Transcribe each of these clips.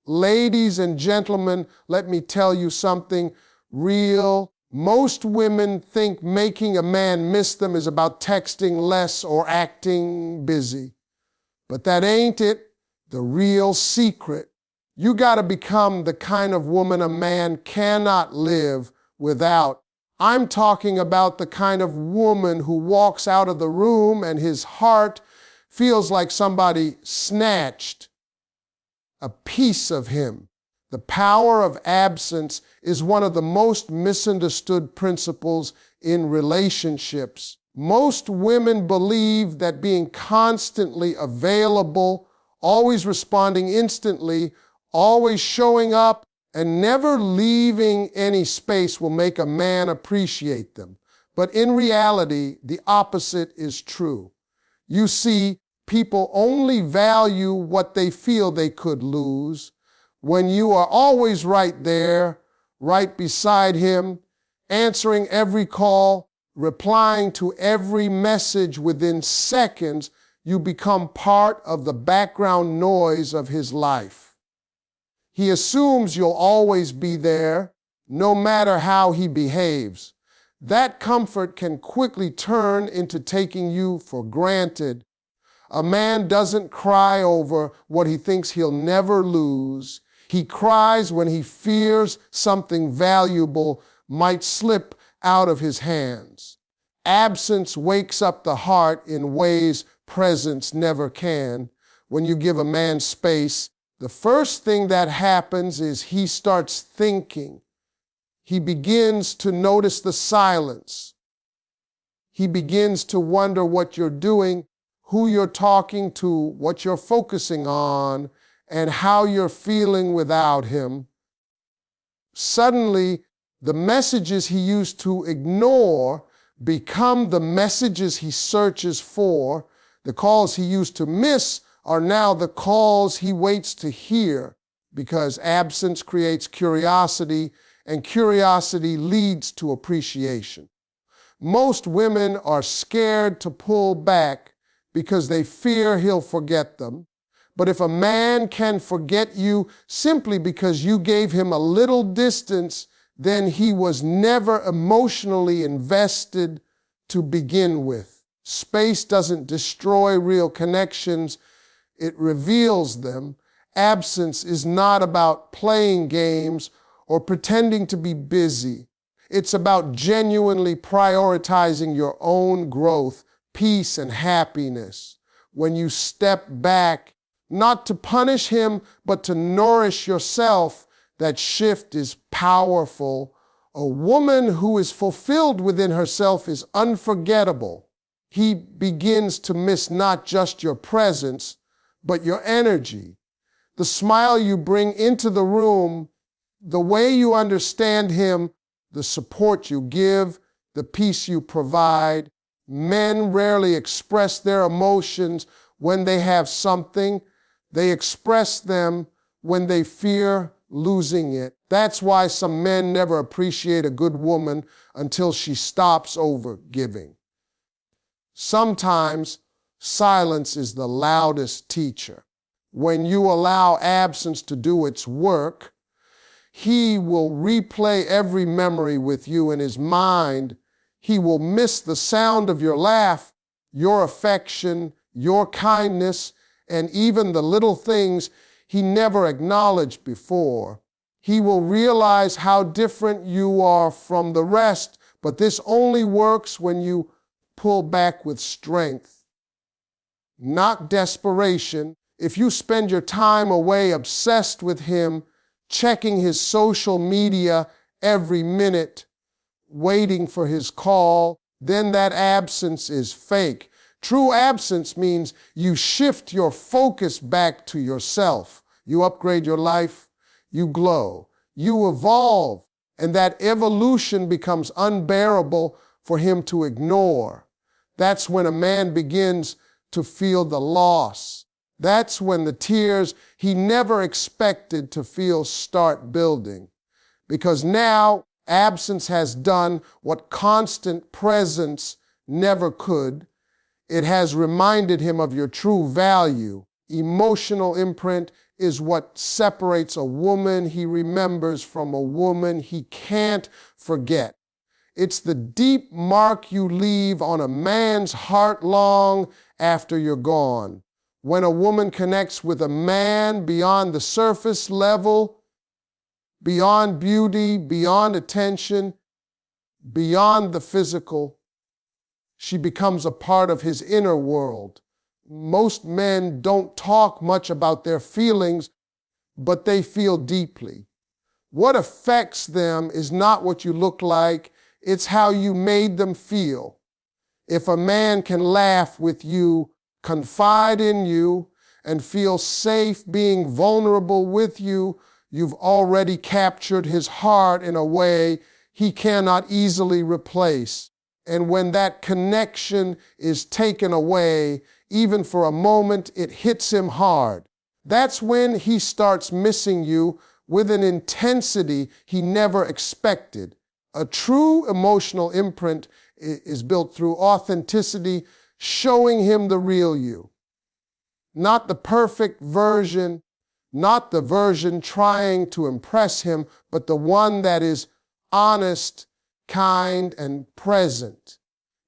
Ladies and gentlemen, let me tell you something real. Most women think making a man miss them is about texting less or acting busy. But that ain't it. The real secret. You got to become the kind of woman a man cannot live without. I'm talking about the kind of woman who walks out of the room and his heart feels like somebody snatched a piece of him. The power of absence is one of the most misunderstood principles in relationships. Most women believe that being constantly available, always responding instantly, always showing up, and never leaving any space will make a man appreciate them. But in reality, the opposite is true. You see, people only value what they feel they could lose. When you are always right there, right beside him, answering every call, replying to every message within seconds, you become part of the background noise of his life. He assumes you'll always be there, no matter how he behaves. That comfort can quickly turn into taking you for granted. A man doesn't cry over what he thinks he'll never lose. He cries when he fears something valuable might slip out of his hands. Absence wakes up the heart in ways presence never can. When you give a man space, the first thing that happens is he starts thinking. He begins to notice the silence. He begins to wonder what you're doing, who you're talking to, what you're focusing on, and how you're feeling without him. Suddenly, the messages he used to ignore become the messages he searches for. The calls he used to miss are now the calls he waits to hear, because absence creates curiosity, and curiosity leads to appreciation. Most women are scared to pull back because they fear he'll forget them. But if a man can forget you simply because you gave him a little distance, then he was never emotionally invested to begin with. Space doesn't destroy real connections, it reveals them. Absence is not about playing games or pretending to be busy. It's about genuinely prioritizing your own growth, peace, and happiness. When you step back, not to punish him, but to nourish yourself, that shift is powerful. A woman who is fulfilled within herself is unforgettable. He begins to miss not just your presence, but your energy. The smile you bring into the room, the way you understand him, the support you give, the peace you provide. Men rarely express their emotions when they have something. They express them when they fear losing it. That's why some men never appreciate a good woman until she stops over giving. Sometimes silence is the loudest teacher. When you allow absence to do its work, he will replay every memory with you in his mind. He will miss the sound of your laugh, your affection, your kindness, and even the little things he never acknowledged before. He will realize how different you are from the rest, but this only works when you pull back with strength, not desperation. If you spend your time away obsessed with him, checking his social media every minute, waiting for his call, then that absence is fake. True absence means you shift your focus back to yourself. You upgrade your life, you glow, you evolve, and that evolution becomes unbearable for him to ignore. That's when a man begins to feel the loss. That's when the tears he never expected to feel start building. Because now absence has done what constant presence never could. It has reminded him of your true value, emotional imprint, is what separates a woman he remembers from a woman he can't forget. It's the deep mark you leave on a man's heart long after you're gone. When a woman connects with a man beyond the surface level, beyond beauty, beyond attention, beyond the physical, she becomes a part of his inner world. Most men don't talk much about their feelings, but they feel deeply. What affects them is not what you look like, it's how you made them feel. If a man can laugh with you, confide in you, and feel safe being vulnerable with you, you've already captured his heart in a way he cannot easily replace. And when that connection is taken away, even for a moment, it hits him hard. That's when he starts missing you with an intensity he never expected. A true emotional imprint is built through authenticity, showing him the real you. Not the perfect version, not the version trying to impress him, but the one that is honest, kind, and present.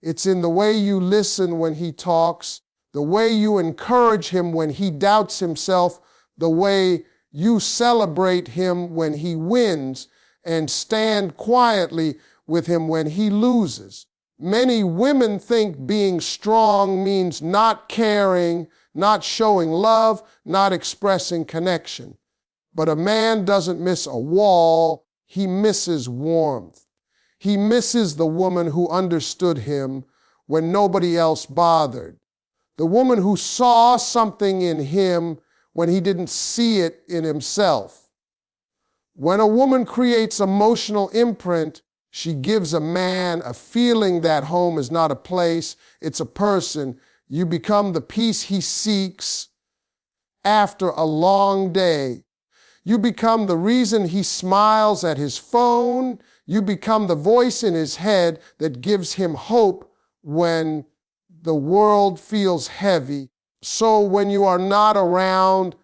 It's in the way you listen when he talks, the way you encourage him when he doubts himself, the way you celebrate him when he wins, and stand quietly with him when he loses. Many women think being strong means not caring, not showing love, not expressing connection. But a man doesn't miss a wall, he misses warmth. He misses the woman who understood him when nobody else bothered. The woman who saw something in him when he didn't see it in himself. When a woman creates emotional imprint, she gives a man a feeling that home is not a place, it's a person. You become the peace he seeks after a long day. You become the reason he smiles at his phone. You become the voice in his head that gives him hope when the world feels heavy. So when you are not around,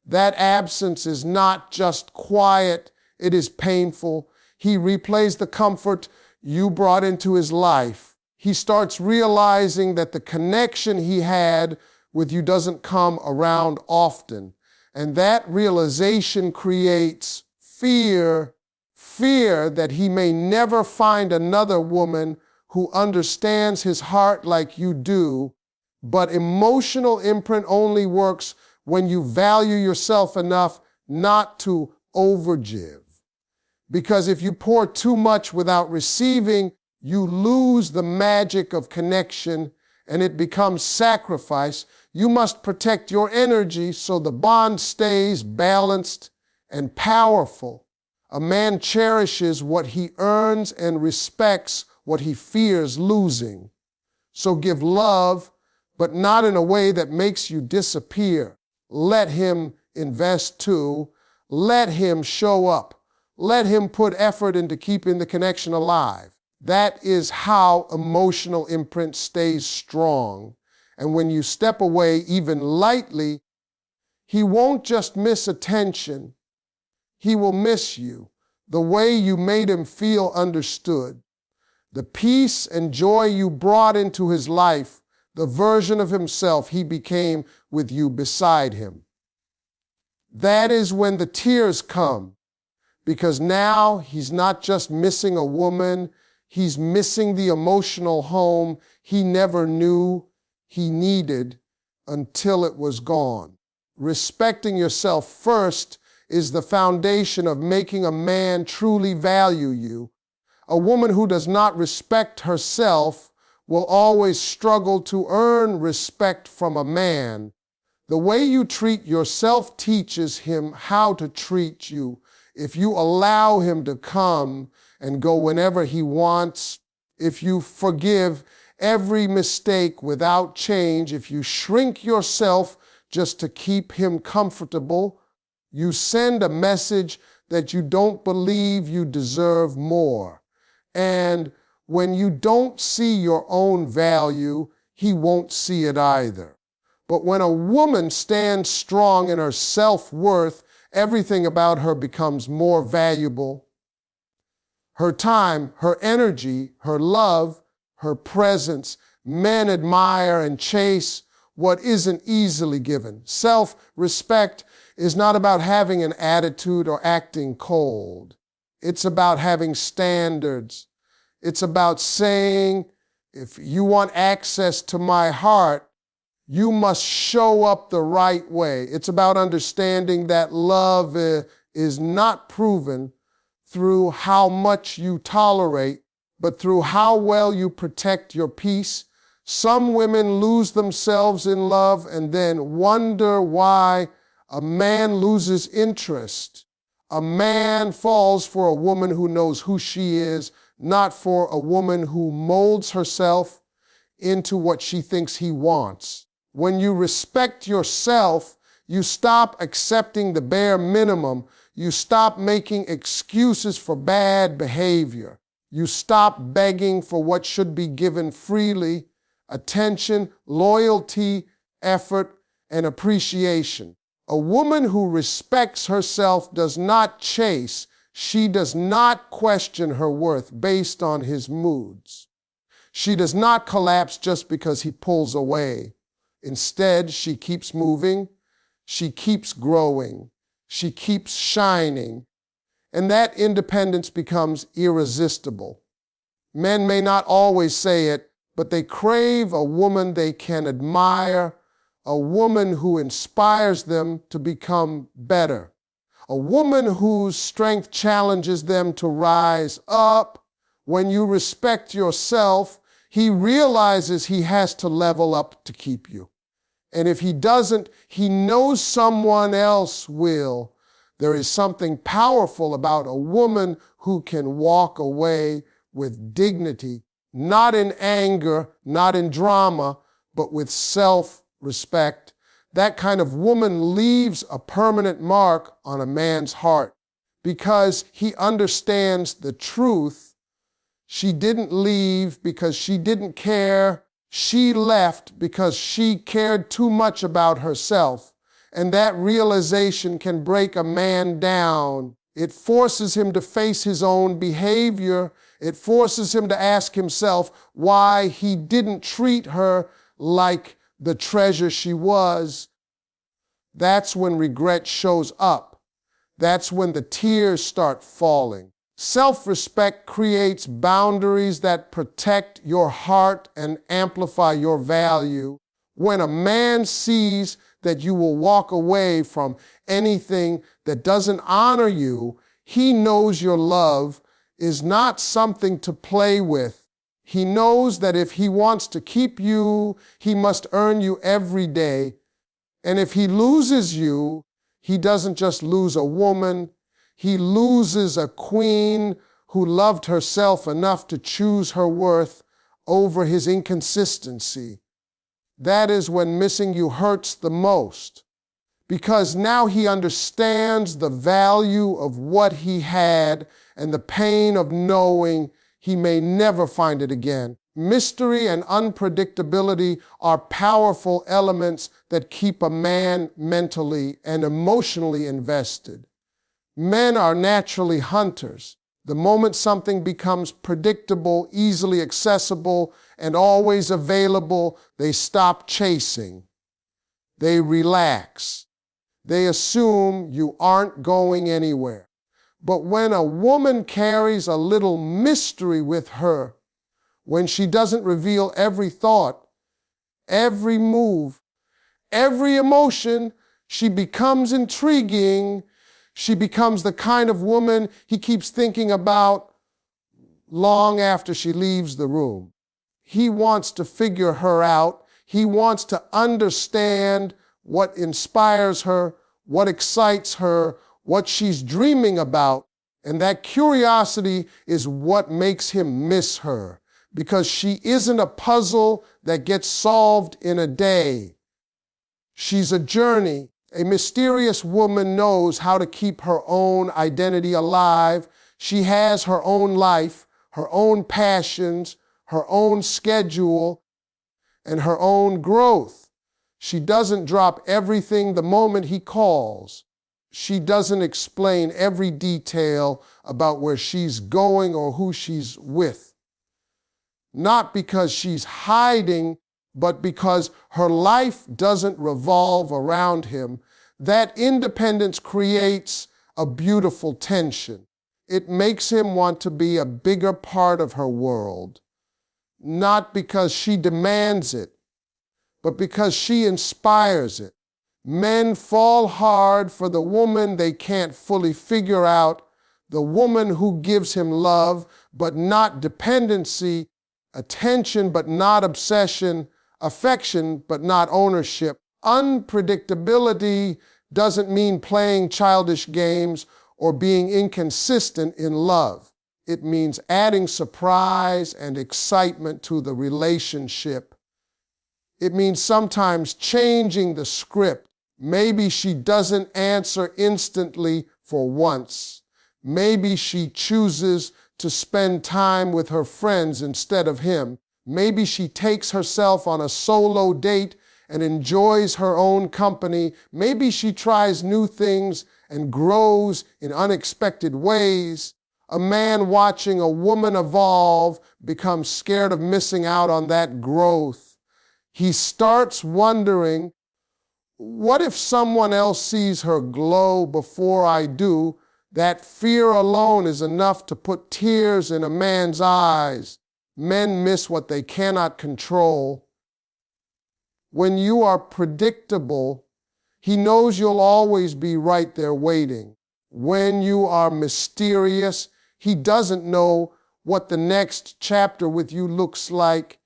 that absence is not just quiet, it is painful. He replays the comfort you brought into his life. He starts realizing that the connection he had with you doesn't come around often. And that realization creates fear that he may never find another woman who understands his heart like you do. But emotional imprint only works when you value yourself enough not to overgive. Because if you pour too much without receiving, you lose the magic of connection and it becomes sacrifice. You must protect your energy so the bond stays balanced and powerful. A man cherishes what he earns and respects what he fears losing. So give love, but not in a way that makes you disappear. Let him invest too. Let him show up. Let him put effort into keeping the connection alive. That is how emotional imprint stays strong. And when you step away even lightly, he won't just miss attention. He will miss you, the way you made him feel understood. The peace and joy you brought into his life, the version of himself he became with you beside him. That is when the tears come, because now he's not just missing a woman, he's missing the emotional home he never knew he needed until it was gone. Respecting yourself first is the foundation of making a man truly value you. A woman who does not respect herself will always struggle to earn respect from a man. The way you treat yourself teaches him how to treat you. If you allow him to come and go whenever he wants, if you forgive every mistake without change, if you shrink yourself just to keep him comfortable, you send a message that you don't believe you deserve more. And when you don't see your own value, he won't see it either. But when a woman stands strong in her self-worth, everything about her becomes more valuable. Her time, her energy, her love, her presence. Men admire and chase what isn't easily given. Self-respect is not about having an attitude or acting cold. It's about having standards. It's about saying, if you want access to my heart, you must show up the right way. It's about understanding that love is not proven through how much you tolerate, but through how well you protect your peace. Some women lose themselves in love and then wonder why a man loses interest. A man falls for a woman who knows who she is, not for a woman who molds herself into what she thinks he wants. When you respect yourself, you stop accepting the bare minimum. You stop making excuses for bad behavior. You stop begging for what should be given freely: attention, loyalty, effort, and appreciation. A woman who respects herself does not chase. She does not question her worth based on his moods. She does not collapse just because he pulls away. Instead, she keeps moving. She keeps growing. She keeps shining. And that independence becomes irresistible. Men may not always say it, but they crave a woman they can admire, a woman who inspires them to become better, a woman whose strength challenges them to rise up. When you respect yourself, he realizes he has to level up to keep you. And if he doesn't, he knows someone else will. There is something powerful about a woman who can walk away with dignity, not in anger, not in drama, but with self-respect. That kind of woman leaves a permanent mark on a man's heart because he understands the truth. She didn't leave because she didn't care. She left because she cared too much about herself. And that realization can break a man down. It forces him to face his own behavior. It forces him to ask himself why he didn't treat her like the treasure she was. That's when regret shows up. That's when the tears start falling. Self-respect creates boundaries that protect your heart and amplify your value. When a man sees that you will walk away from anything that doesn't honor you, he knows your love is not something to play with. He knows that if he wants to keep you, he must earn you every day. And if he loses you, he doesn't just lose a woman, he loses a queen who loved herself enough to choose her worth over his inconsistency. That is when missing you hurts the most, because now he understands the value of what he had and the pain of knowing he may never find it again. Mystery and unpredictability are powerful elements that keep a man mentally and emotionally invested. Men are naturally hunters. The moment something becomes predictable, easily accessible, and always available, they stop chasing. They relax. They assume you aren't going anywhere. But when a woman carries a little mystery with her, when she doesn't reveal every thought, every move, every emotion, she becomes intriguing. She becomes the kind of woman he keeps thinking about long after she leaves the room. He wants to figure her out. He wants to understand what inspires her, what excites her, what she's dreaming about. And that curiosity is what makes him miss her, because she isn't a puzzle that gets solved in a day. She's a journey. A mysterious woman knows how to keep her own identity alive. She has her own life, her own passions, her own schedule, and her own growth. She doesn't drop everything the moment he calls. She doesn't explain every detail about where she's going or who she's with. Not because she's hiding, but because her life doesn't revolve around him. That independence creates a beautiful tension. It makes him want to be a bigger part of her world. Not because she demands it, but because she inspires it. Men fall hard for the woman they can't fully figure out, the woman who gives him love, but not dependency, attention, but not obsession, affection, but not ownership. Unpredictability doesn't mean playing childish games or being inconsistent in love. It means adding surprise and excitement to the relationship. It means sometimes changing the script. Maybe she doesn't answer instantly for once. Maybe she chooses to spend time with her friends instead of him. Maybe she takes herself on a solo date and enjoys her own company. Maybe she tries new things and grows in unexpected ways. A man watching a woman evolve becomes scared of missing out on that growth. He starts wondering, what if someone else sees her glow before I do? That fear alone is enough to put tears in a man's eyes. Men miss what they cannot control. When you are predictable, he knows you'll always be right there waiting. When you are mysterious, he doesn't know what the next chapter with you looks like,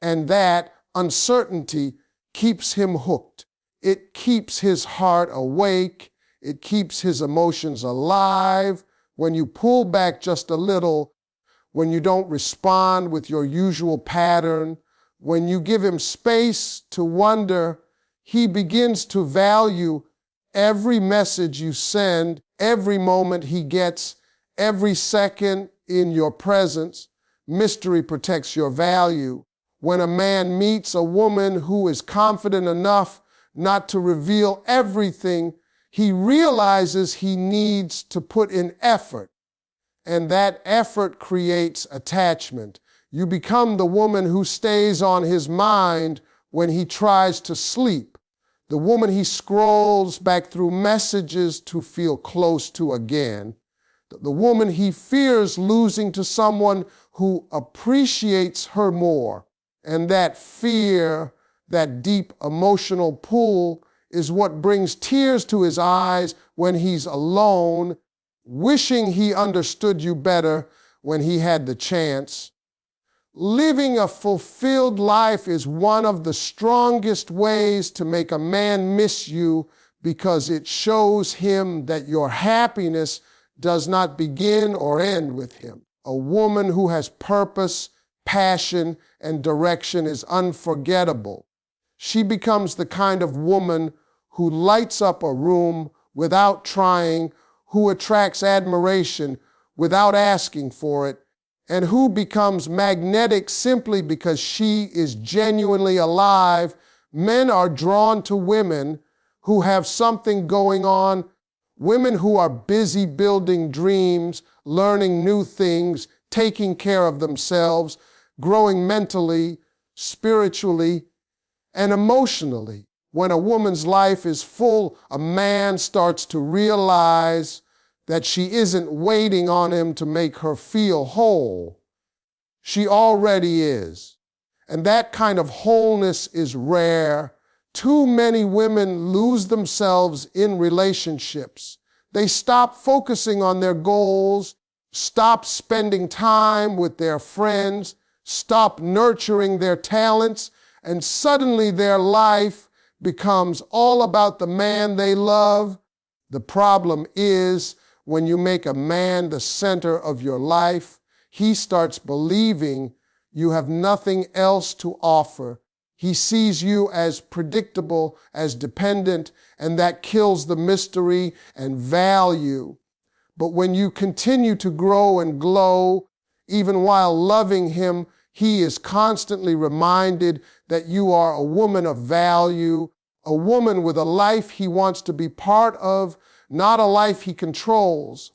and that uncertainty keeps him hooked. It keeps his heart awake. It keeps his emotions alive. When you pull back just a little, when you don't respond with your usual pattern, when you give him space to wonder, he begins to value every message you send, every moment he gets, every second in your presence. Mystery protects your value. When a man meets a woman who is confident enough not to reveal everything, he realizes he needs to put in effort. And that effort creates attachment. You become the woman who stays on his mind when he tries to sleep, the woman he scrolls back through messages to feel close to again, the woman he fears losing to someone who appreciates her more. And that fear, that deep emotional pull, is what brings tears to his eyes when he's alone, wishing he understood you better when he had the chance. Living a fulfilled life is one of the strongest ways to make a man miss you, because it shows him that your happiness does not begin or end with him. A woman who has purpose, passion, and direction is unforgettable. She becomes the kind of woman who lights up a room without trying, who attracts admiration without asking for it, and who becomes magnetic simply because she is genuinely alive. Men are drawn to women who have something going on, women who are busy building dreams, learning new things, taking care of themselves, growing mentally, spiritually, and emotionally. When a woman's life is full, a man starts to realize that she isn't waiting on him to make her feel whole. She already is. And that kind of wholeness is rare. Too many women lose themselves in relationships. They stop focusing on their goals, stop spending time with their friends, stop nurturing their talents, and suddenly their life becomes all about the man they love. The problem is, when you make a man the center of your life, he starts believing you have nothing else to offer. He sees you as predictable, as dependent, and that kills the mystery and value. But when you continue to grow and glow, even while loving him, he is constantly reminded that you are a woman of value, a woman with a life he wants to be part of, not a life he controls.